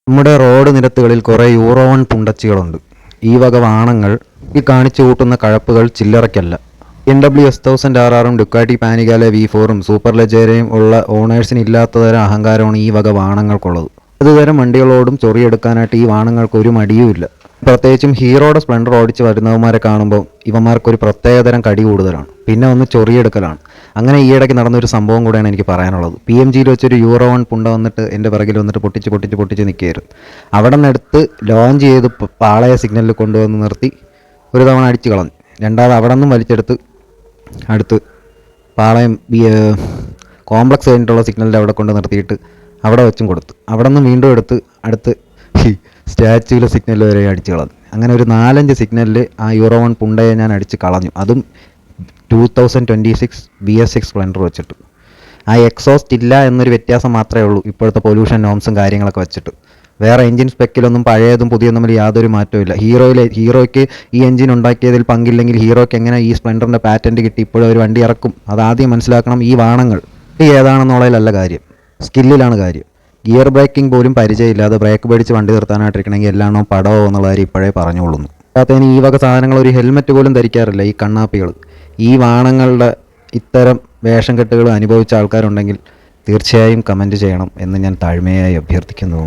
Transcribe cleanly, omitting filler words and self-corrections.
നമ്മുടെ റോഡ് നിരത്തുകളിൽ കുറേ യൂറോ 1 പുണ്ടച്ചികളുണ്ട്. ഈ വക വാണങ്ങൾ ഈ കാണിച്ചു കൂട്ടുന്ന കഴപ്പുകൾ ചില്ലറയ്ക്കല്ല. BMW S1000RRും ഡുക്കാട്ടി പാനിഗാലെ V4ഉം സൂപ്പർ ലെജേരയും ഉള്ള ഓണേഴ്സിന് ഇല്ലാത്തതരം അഹങ്കാരമാണ് ഈ വക വാണങ്ങൾക്കുള്ളത്. ഏതുതരം വണ്ടികളോടും ചൊറിയെടുക്കാനായിട്ട് ഈ വാണങ്ങൾക്ക് ഒരു മടിയുമില്ല. പ്രത്യേകിച്ചും ഹീറോയുടെ സ്പ്ലെൻഡർ ഓടിച്ച് വരുന്നവന്മാരെ കാണുമ്പോൾ ഇവന്മാർക്കൊരു പ്രത്യേകതരം കടി കൂടുതലാണ്. പിന്നെ ഒന്ന് ചൊറിയെടുക്കലാണ്. അങ്ങനെ ഈയിടയ്ക്ക് നടന്നൊരു സംഭവം കൂടെയാണ് എനിക്ക് പറയാനുള്ളത്. PMGയിൽ വെച്ചൊരു യൂറോ 1 പുണ്ട വന്നിട്ട് എൻ്റെ പിറകിൽ വന്നിട്ട് പൊട്ടിച്ച് നിൽക്കുകയായിരുന്നു. അവിടെ നിന്ന് എടുത്ത് ലോഞ്ച് ചെയ്ത് പാളയ സിഗ്നലിൽ കൊണ്ടുവന്ന് നിർത്തി ഒരു തവണ അടിച്ച് കളഞ്ഞു. രണ്ടാമത് അവിടെ നിന്നും വലിച്ചെടുത്ത് അടുത്ത് പാളയം കോംപ്ലക്സ് കഴിഞ്ഞിട്ടുള്ള സിഗ്നലിൻ്റെ അവിടെ കൊണ്ട് നിർത്തിയിട്ട് അവിടെ വെച്ചും കൊടുത്തു. അവിടെ നിന്ന് വീണ്ടും എടുത്ത് അടുത്ത് സ്റ്റാച്യൂവിലെ സിഗ്നൽ വരെ അടിച്ച് കളഞ്ഞു. അങ്ങനെ ഒരു 4-5 സിഗ്നലിൽ ആ യൂറോ 1 പുണ്ടയെ ഞാൻ അടിച്ച് കളഞ്ഞു. അതും 2026 BS6 സ്പ്ലെൻഡർ വെച്ചിട്ട്. ആ എക്സോസ്റ്റ് ഇല്ല എന്നൊരു വ്യത്യാസം മാത്രമേ ഉള്ളൂ ഇപ്പോഴത്തെ പൊല്യൂഷൻ നോംസും കാര്യങ്ങളൊക്കെ വെച്ചിട്ട്. വേറെ എൻജിൻ സ്പെക്കിലൊന്നും പഴയതും പുതിയതും തമ്മിൽ യാതൊരു മാറ്റവും ഇല്ല. ഹീറോയ്ക്ക് ഈ എൻജിൻ ഉണ്ടാക്കിയതിൽ പങ്കില്ലെങ്കിൽ ഹീറോയ്ക്ക് എങ്ങനെ ഈ സ്പ്ലെൻഡറിൻ്റെ പാറ്റൻറ്റ് കിട്ടി ഇപ്പോഴും ഒരു വണ്ടി ഇറക്കും? അതാദ്യം മനസ്സിലാക്കണം. ഈ വാണങ്ങൾ ഏതാണെന്നുള്ളതിലല്ല കാര്യം, സ്കില്ലിലാണ് കാര്യം. ഗിയർ ബ്രേക്കിംഗ് പോലും പരിചയമില്ലാതെ ബ്രേക്ക് പേടിച്ച് വണ്ടി നിർത്താനായിട്ടിരിക്കണമെങ്കിൽ എല്ലാണോ പടവോ എന്നുള്ള കാര്യം ഇപ്പോഴേ പറഞ്ഞുകൊള്ളുന്നു. അല്ലാത്തതിന് ഈ വക സാധനങ്ങൾ ഒരു ഹെൽമെറ്റ് പോലും ധരിക്കാറില്ല ഈ കണ്ണാപ്പികൾ. ഈ വാണങ്ങളുടെ ഇത്തരം വേഷം കെട്ടുകൾ അനുഭവിച്ച ആൾക്കാരുണ്ടെങ്കിൽ തീർച്ചയായും കമൻറ്റ് ചെയ്യണം എന്ന് ഞാൻ താഴ്മയായി അഭ്യർത്ഥിക്കുന്നു.